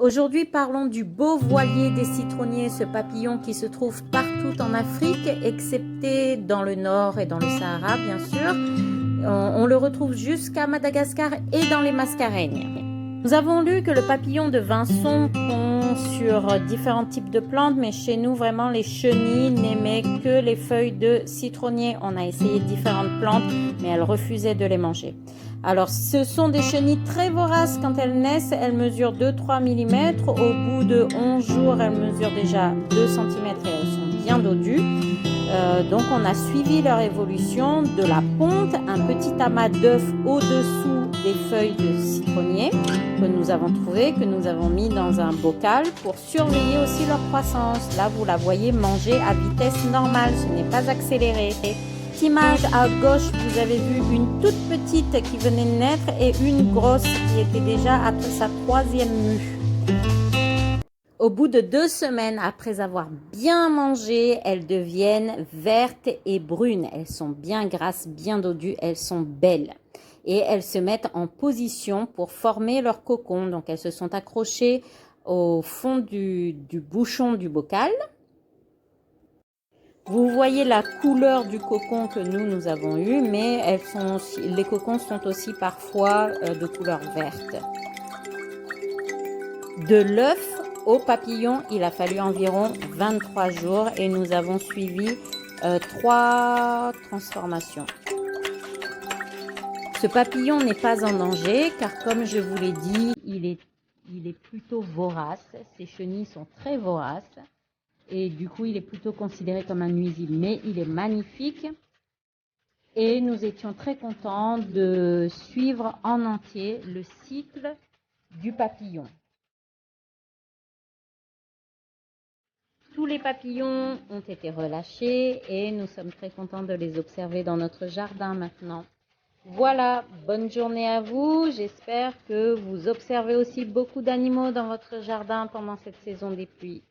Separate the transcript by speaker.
Speaker 1: Aujourd'hui, parlons du beau voilier des citronniers, ce papillon qui se trouve partout en Afrique, excepté dans le nord et dans le Sahara, bien sûr. On le retrouve jusqu'à Madagascar et dans les Mascareignes. Nous avons lu que le papillon de Vinson pond sur différents types de plantes, mais chez nous, vraiment, les chenilles n'aimaient que les feuilles de citronnier. On a essayé différentes plantes, mais elles refusaient de les manger. Alors, ce sont des chenilles très voraces. Quand elles naissent, elles mesurent 2-3 mm. Au bout de 11 jours, elles mesurent déjà 2 cm et elles sont bien dodues. Donc, on a suivi leur évolution de la ponte, un petit amas d'œufs au-dessous des feuilles de citronnier que nous avons trouvé, que nous avons mis dans un bocal pour surveiller aussi leur croissance. Là, vous la voyez manger à vitesse normale, ce n'est pas accéléré. Image à gauche, vous avez vu une toute petite qui venait de naître et une grosse qui était déjà à sa 3e mue. Au bout de 2 semaines, après avoir bien mangé, elles deviennent vertes et brunes. Elles sont bien grasses, bien dodues, elles sont belles. Et elles se mettent en position pour former leur cocon. Donc elles se sont accrochées au fond du bouchon du bocal. Vous voyez la couleur du cocon que nous avons eu, mais les cocons sont aussi parfois de couleur verte. De l'œuf au papillon, il a fallu environ 23 jours et nous avons suivi 3 transformations. Ce papillon n'est pas en danger car, comme je vous l'ai dit, il est plutôt vorace. Ses chenilles sont très voraces. Et du coup, il est plutôt considéré comme un nuisible, mais il est magnifique. Et nous étions très contents de suivre en entier le cycle du papillon. Tous les papillons ont été relâchés et nous sommes très contents de les observer dans notre jardin maintenant. Voilà, bonne journée à vous. J'espère que vous observez aussi beaucoup d'animaux dans votre jardin pendant cette saison des pluies.